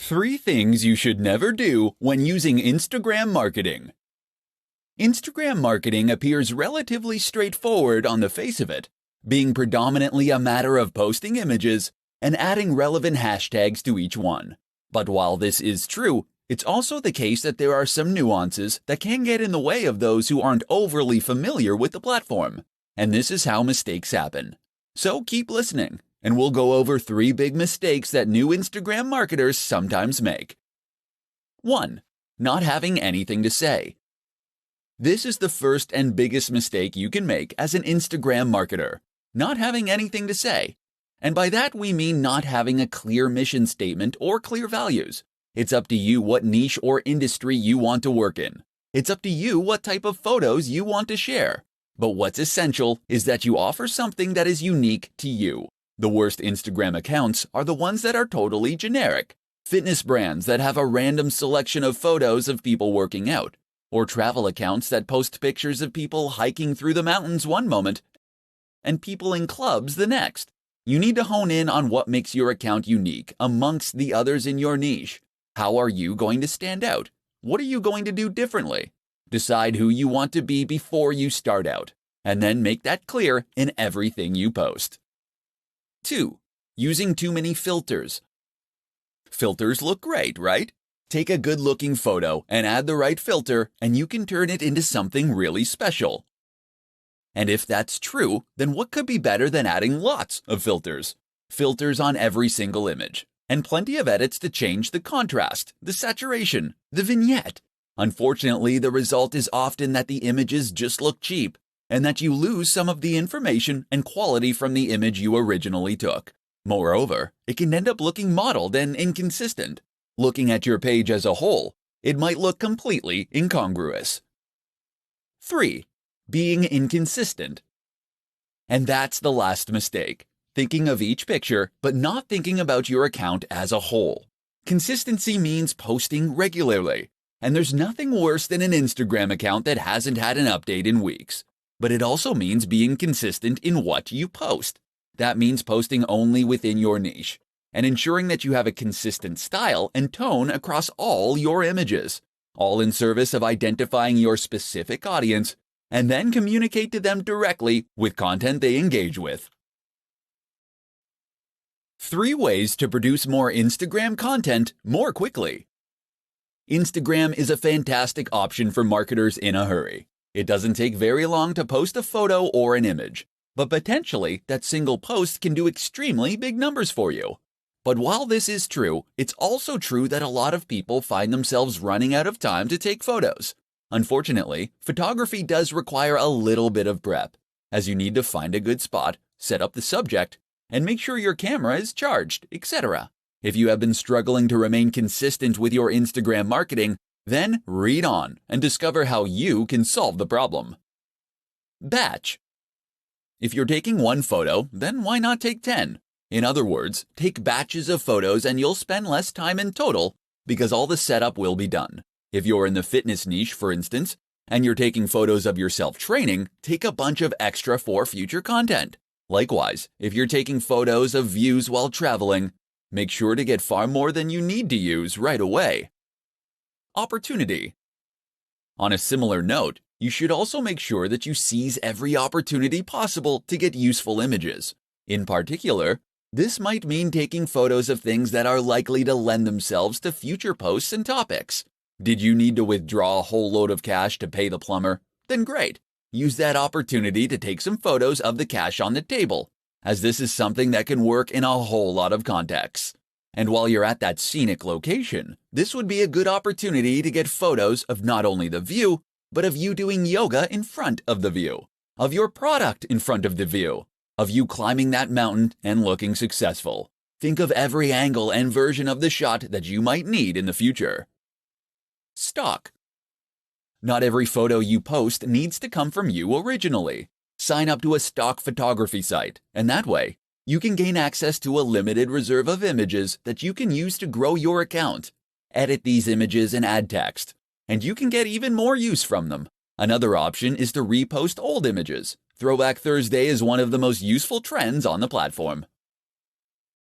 3 things you should never do when using Instagram marketing. Instagram marketing appears relatively straightforward on the face of it, being predominantly a matter of posting images and adding relevant hashtags to each one. But while this is true, it's also the case that there are some nuances that can get in the way of those who aren't overly familiar with the platform. And this is how mistakes happen. So keep listening, and we'll go over 3 big mistakes that new Instagram marketers sometimes make. 1. Not having anything to say. This is the first and biggest mistake you can make as an Instagram marketer, not having anything to say. And by that we mean not having a clear mission statement or clear values. It's up to you what niche or industry you want to work in. It's up to you what type of photos you want to share. But what's essential is that you offer something that is unique to you. The worst Instagram accounts are the ones that are totally generic. Fitness brands that have a random selection of photos of people working out, or travel accounts that post pictures of people hiking through the mountains one moment and people in clubs the next. You need to hone in on what makes your account unique amongst the others in your niche. How are you going to stand out? What are you going to do differently? Decide who you want to be before you start out, and then make that clear in everything you post. 2. Using too many filters. Filters look great, right? Take a good-looking photo and add the right filter, and you can turn it into something really special. And if that's true, then what could be better than adding lots of filters? Filters on every single image, and plenty of edits to change the contrast, the saturation, the vignette. Unfortunately, the result is often that the images just look cheap, and that you lose some of the information and quality from the image you originally took. Moreover, it can end up looking mottled and inconsistent. Looking at your page as a whole, it might look completely incongruous. 3. Being inconsistent. And that's the last mistake. Thinking of each picture, but not thinking about your account as a whole. Consistency means posting regularly, and there's nothing worse than an Instagram account that hasn't had an update in weeks. But it also means being consistent in what you post. That means posting only within your niche, and ensuring that you have a consistent style and tone across all your images, all in service of identifying your specific audience, and then communicate to them directly with content they engage with. 3 ways to produce more Instagram content more quickly. Instagram is a fantastic option for marketers in a hurry. It doesn't take very long to post a photo or an image, but potentially that single post can do extremely big numbers for you. But while this is true, it's also true that a lot of people find themselves running out of time to take photos. Unfortunately, photography does require a little bit of prep, as you need to find a good spot, set up the subject, and make sure your camera is charged, etc. If you have been struggling to remain consistent with your Instagram marketing, then read on and discover how you can solve the problem. Batch. If you're taking 1 photo, then why not take 10? In other words, take batches of photos and you'll spend less time in total because all the setup will be done. If you're in the fitness niche, for instance, and you're taking photos of yourself training, take a bunch of extra for future content. Likewise, if you're taking photos of views while traveling, make sure to get far more than you need to use right away. Opportunity. On a similar note, you should also make sure that you seize every opportunity possible to get useful images. In particular, this might mean taking photos of things that are likely to lend themselves to future posts and topics. Did you need to withdraw a whole load of cash to pay the plumber? Then great. Use that opportunity to take some photos of the cash on the table, as this is something that can work in a whole lot of contexts. And while you're at that scenic location, this would be a good opportunity to get photos of not only the view, but of you doing yoga in front of the view, of your product in front of the view, of you climbing that mountain and looking successful. Think of every angle and version of the shot that you might need in the future. Stock. Not every photo you post needs to come from you originally. Sign up to a stock photography site, and that way, you can gain access to a limited reserve of images that you can use to grow your account. Edit these images and add text, and you can get even more use from them. Another option is to repost old images. Throwback Thursday is one of the most useful trends on the platform.